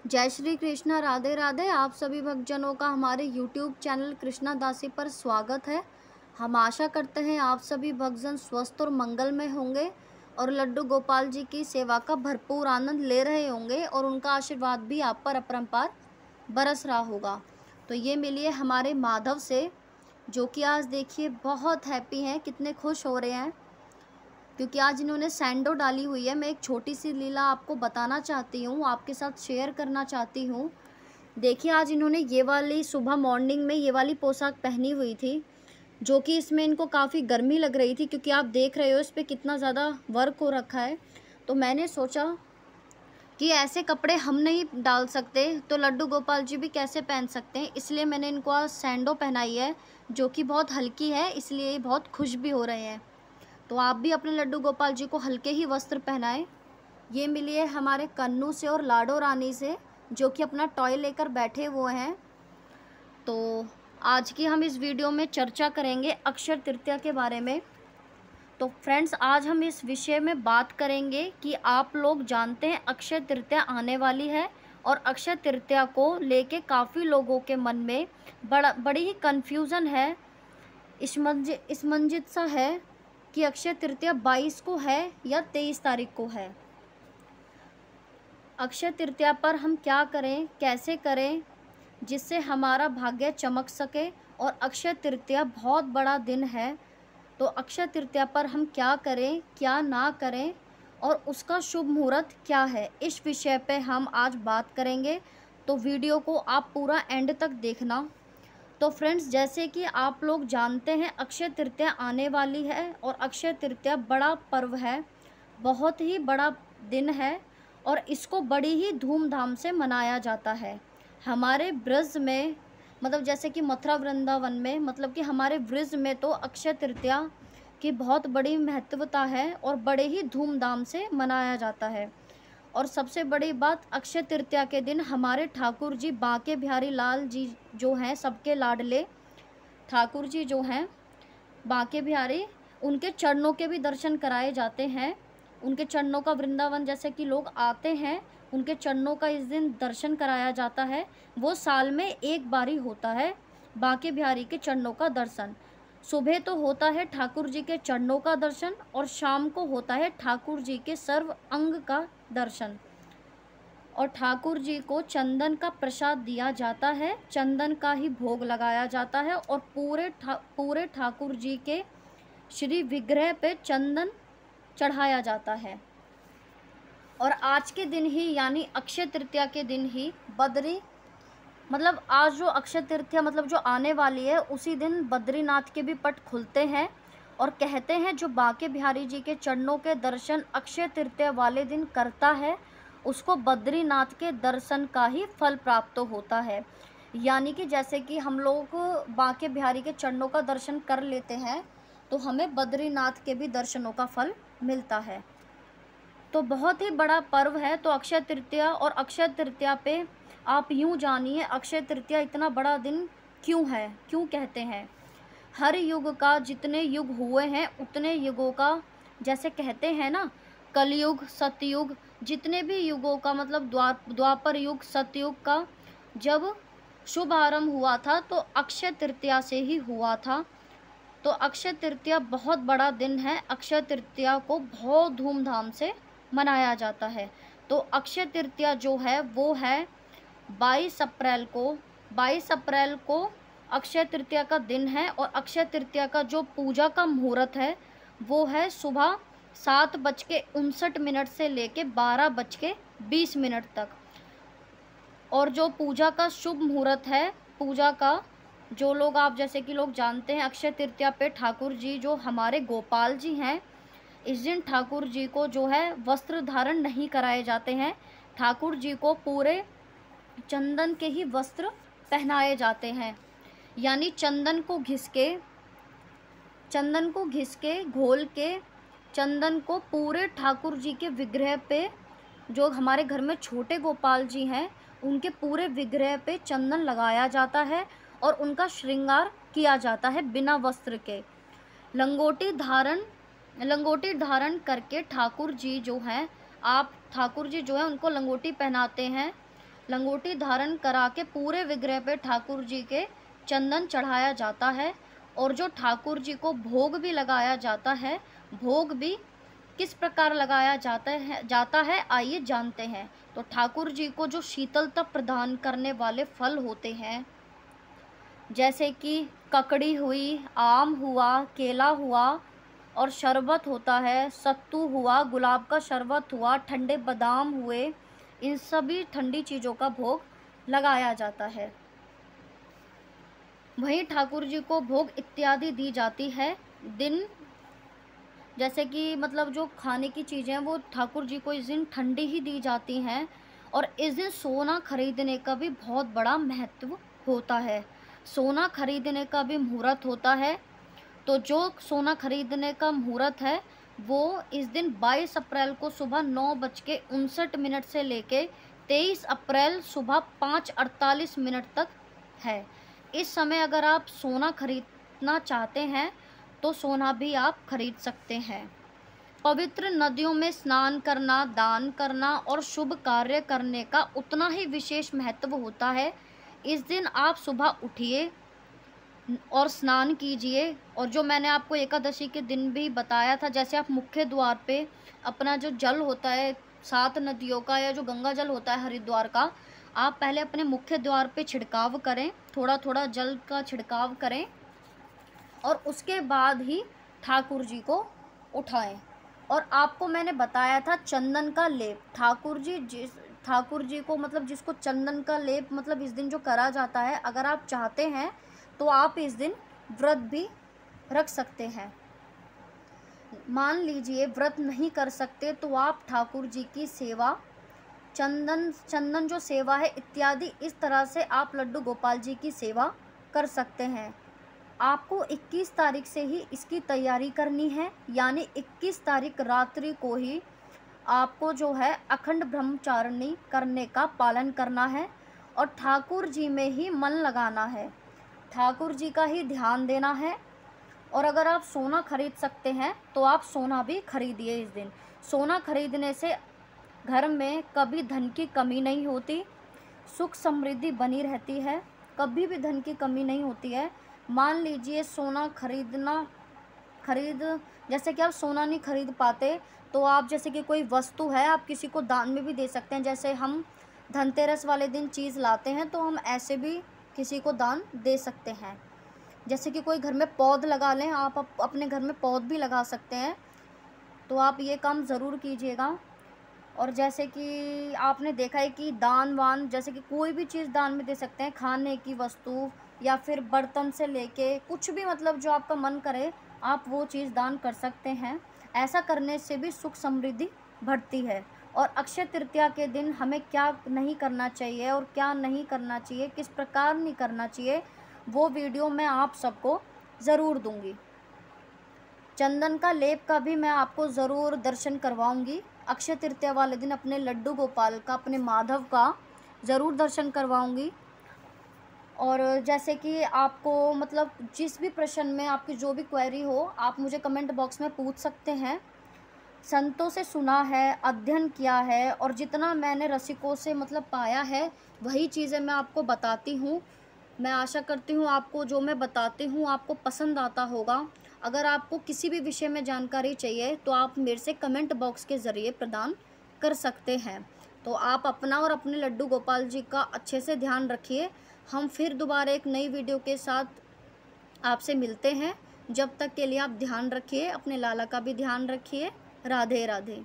जय श्री कृष्णा, राधे राधे। आप सभी भक्तजनों का हमारे YouTube चैनल कृष्णा दासी पर स्वागत है। हम आशा करते हैं आप सभी भक्तजन स्वस्थ और मंगलमय होंगे और लड्डू गोपाल जी की सेवा का भरपूर आनंद ले रहे होंगे और उनका आशीर्वाद भी आप पर अपरंपार बरस रहा होगा। तो ये मिलिए हमारे माधव से, जो कि आज देखिए बहुत हैप्पी हैं, कितने खुश हो रहे हैं क्योंकि आज इन्होंने सैंडो डाली हुई है। मैं एक छोटी सी लीला आपको बताना चाहती हूँ, आपके साथ शेयर करना चाहती हूँ। देखिए, आज इन्होंने ये वाली सुबह मॉर्निंग में ये वाली पोशाक पहनी हुई थी, जो कि इसमें इनको काफ़ी गर्मी लग रही थी क्योंकि आप देख रहे हो इस पर कितना ज़्यादा वर्क हो रखा है। तो मैंने सोचा कि ऐसे कपड़े हम नहीं डाल सकते तो लड्डू गोपाल जी भी कैसे पहन सकते हैं, इसलिए मैंने इनको आज सैंडो पहनाई है, जो कि बहुत हल्की है, इसलिए ये बहुत खुश भी हो रहे हैं। तो आप भी अपने लड्डू गोपाल जी को हल्के ही वस्त्र पहनाएं। ये मिली है हमारे कन्नू से और लाडो रानी से, जो कि अपना टॉय लेकर बैठे हुए हैं। तो आज की हम इस वीडियो में चर्चा करेंगे अक्षय तृतीया के बारे में। तो फ्रेंड्स, आज हम इस विषय में बात करेंगे कि आप लोग जानते हैं अक्षय तृतीया आने वाली है और अक्षय तृतीया को लेके काफ़ी लोगों के मन में बड़ी ही कन्फ्यूज़न है, इसमंजित सा है कि अक्षय तृतीया 22 को है या 23 तारीख को है। अक्षय तृतीया पर हम क्या करें, कैसे करें जिससे हमारा भाग्य चमक सके, और अक्षय तृतीया बहुत बड़ा दिन है। तो अक्षय तृतीया पर हम क्या करें, क्या ना करें और उसका शुभ मुहूर्त क्या है, इस विषय पे हम आज बात करेंगे। तो वीडियो को आप पूरा एंड तक देखना। तो फ्रेंड्स, जैसे कि आप लोग जानते हैं अक्षय तृतीया आने वाली है और अक्षय तृतीया बड़ा पर्व है, बहुत ही बड़ा दिन है और इसको बड़ी ही धूमधाम से मनाया जाता है। हमारे ब्रज में, मतलब जैसे कि मथुरा वृंदावन में, मतलब कि हमारे ब्रज में तो अक्षय तृतीया की बहुत बड़ी महत्वता है और बड़े ही धूमधाम से मनाया जाता है। और सबसे बड़ी बात, अक्षय तृतीया के दिन हमारे ठाकुर जी बांके बिहारी लाल जी जो हैं, सबके लाडले ठाकुर जी जो हैं बांके बिहारी, उनके चरणों के भी दर्शन कराए जाते हैं। उनके चरणों का वृंदावन जैसे कि लोग आते हैं, उनके चरणों का इस दिन दर्शन कराया जाता है। वो साल में एक बार ही होता है बांके बिहारी के चरणों का दर्शन। सुबह तो होता है ठाकुर जी के चरणों का दर्शन और शाम को होता है ठाकुर जी के सर्व अंग का दर्शन। और ठाकुर जी को चंदन का प्रसाद दिया जाता है, चंदन का ही भोग लगाया जाता है और पूरे ठाकुर जी के श्री विग्रह पे चंदन चढ़ाया जाता है। और आज के दिन ही यानी अक्षय तृतीया के दिन ही बद्री, मतलब आज जो अक्षय तृतीया मतलब जो आने वाली है, उसी दिन बद्रीनाथ के भी पट खुलते हैं। और कहते हैं जो बांके बिहारी जी के चरणों के दर्शन अक्षय तृतीया वाले दिन करता है, उसको बद्रीनाथ के दर्शन का ही फल प्राप्त होता है। यानी कि जैसे कि हम लोग बांके बिहारी के चरणों का दर्शन कर लेते हैं तो हमें बद्रीनाथ के भी दर्शनों का फल मिलता है। तो बहुत ही बड़ा पर्व है तो अक्षय तृतीया। और अक्षय तृतीया पे आप यूँ जानिए अक्षय तृतीया इतना बड़ा दिन क्यों है, क्यों कहते हैं। हर युग का, जितने युग हुए हैं उतने युगों का, जैसे कहते हैं ना, कलयुग, सतयुग, जितने भी युगों का, मतलब द्वापर युग, सतयुग का जब शुभ आरंभ हुआ था तो अक्षय तृतीया से ही हुआ था। तो अक्षय तृतीया बहुत बड़ा दिन है, अक्षय तृतीया को बहुत धूमधाम से मनाया जाता है। तो अक्षय तृतीया जो है वो है 22 अप्रैल को। 22 अप्रैल को अक्षय तृतीया का दिन है और अक्षय तृतीया का जो पूजा का मुहूर्त है वो है सुबह 7:59 से लेके 12:20 तक। और जो पूजा का शुभ मुहूर्त है, पूजा का जो लोग, आप जैसे कि लोग जानते हैं अक्षय तृतीया पे ठाकुर जी जो हमारे गोपाल जी हैं, इस दिन ठाकुर जी को जो है वस्त्र धारण नहीं कराए जाते हैं। ठाकुर जी को पूरे चंदन के ही वस्त्र पहनाए जाते हैं, यानी चंदन को घिस के घोल के चंदन को पूरे ठाकुर जी के विग्रह पे, जो हमारे घर में छोटे गोपाल जी हैं उनके पूरे विग्रह पे चंदन लगाया जाता है और उनका श्रृंगार किया जाता है बिना वस्त्र के। लंगोटी धारण करके ठाकुर जी जो हैं उनको लंगोटी पहनाते हैं। लंगोटी धारण करा के पूरे विग्रह पे ठाकुर जी के चंदन चढ़ाया जाता है। और जो ठाकुर जी को भोग भी लगाया जाता है, भोग भी किस प्रकार लगाया जाता है आइए जानते हैं। तो ठाकुर जी को जो शीतलता प्रदान करने वाले फल होते हैं, जैसे कि ककड़ी हुई, आम हुआ, केला हुआ, और शरबत होता है, सत्तू हुआ, गुलाब का शरबत हुआ, ठंडे बादाम हुए, इन सभी ठंडी चीज़ों का भोग लगाया जाता है। वहीं ठाकुर जी को भोग इत्यादि दी जाती है। दिन जैसे कि मतलब जो खाने की चीज़ें हैं वो ठाकुर जी को इस दिन ठंडी ही दी जाती हैं। और इस दिन सोना खरीदने का भी बहुत बड़ा महत्व होता है। सोना खरीदने का भी मुहूर्त होता है। तो जो सोना खरीदने का मुहूर्त है वो इस दिन 22 अप्रैल को सुबह 9:59 से लेके 23 अप्रैल सुबह 5:48 तक है। इस समय अगर आप सोना खरीदना चाहते हैं तो सोना भी आप खरीद सकते हैं। पवित्र नदियों में स्नान करना, दान करना और शुभ कार्य करने का उतना ही विशेष महत्व होता है। इस दिन आप सुबह उठिए और स्नान कीजिए। और जो मैंने आपको एकादशी के दिन भी बताया था, जैसे आप मुख्य द्वार पे अपना जो जल होता है 7 नदियों का या जो गंगा जल होता है हरिद्वार का, आप पहले अपने मुख्य द्वार पे छिड़काव करें, थोड़ा थोड़ा जल का छिड़काव करें और उसके बाद ही ठाकुर जी को उठाएं। और आपको मैंने बताया था चंदन का लेप, ठाकुर जी को मतलब जिसको चंदन का लेप मतलब इस दिन जो करा जाता है, अगर आप चाहते हैं तो आप इस दिन व्रत भी रख सकते हैं। मान लीजिए व्रत नहीं कर सकते तो आप ठाकुर जी की सेवा, चंदन जो सेवा है इत्यादि, इस तरह से आप लड्डू गोपाल जी की सेवा कर सकते हैं। आपको 21 तारीख से ही इसकी तैयारी करनी है, यानी 21 तारीख रात्रि को ही आपको जो है अखंड ब्रह्मचारिणी करने का पालन करना है और ठाकुर जी में ही मन लगाना है, ठाकुर जी का ही ध्यान देना है। और अगर आप सोना खरीद सकते हैं तो आप सोना भी खरीदिए इस दिन। सोना खरीदने से घर में कभी धन की कमी नहीं होती, सुख समृद्धि बनी रहती है, कभी भी धन की कमी नहीं होती है। मान लीजिए सोना जैसे कि आप सोना नहीं खरीद पाते तो आप जैसे कि कोई वस्तु है आप किसी को दान में भी दे सकते हैं। जैसे हम धनतेरस वाले दिन चीज़ लाते हैं तो हम ऐसे भी किसी को दान दे सकते हैं। जैसे कि कोई घर में पौध लगा लें, आप अपने घर में पौध भी लगा सकते हैं, तो आप ये काम ज़रूर कीजिएगा। और जैसे कि आपने देखा है कि दान वान जैसे कि कोई भी चीज़ दान में दे सकते हैं, खाने की वस्तु या फिर बर्तन से लेके कुछ भी, मतलब जो आपका मन करे आप वो चीज़ दान कर सकते हैं। ऐसा करने से भी सुख समृद्धि बढ़ती है। और अक्षय तृतीया के दिन हमें क्या नहीं करना चाहिए और क्या नहीं करना चाहिए, किस प्रकार नहीं करना चाहिए, वो वीडियो मैं आप सबको ज़रूर दूंगी। चंदन का लेप का भी मैं आपको ज़रूर दर्शन करवाऊंगी। अक्षय तृतीया वाले दिन अपने लड्डू गोपाल का, अपने माधव का ज़रूर दर्शन करवाऊंगी। और जैसे कि आपको मतलब जिस भी प्रश्न में आपकी जो भी क्वेरी हो आप मुझे कमेंट बॉक्स में पूछ सकते हैं। संतों से सुना है, अध्ययन किया है और जितना मैंने रसिकों से मतलब पाया है वही चीज़ें मैं आपको बताती हूँ। मैं आशा करती हूँ आपको जो मैं बताती हूँ आपको पसंद आता होगा। अगर आपको किसी भी विषय में जानकारी चाहिए तो आप मेरे से कमेंट बॉक्स के ज़रिए प्रदान कर सकते हैं। तो आप अपना और अपने लड्डू गोपाल जी का अच्छे से ध्यान रखिए। हम फिर दोबारा एक नई वीडियो के साथ आपसे मिलते हैं। जब तक के लिए आप ध्यान रखिए, अपने लाला का भी ध्यान रखिए। राधे राधे।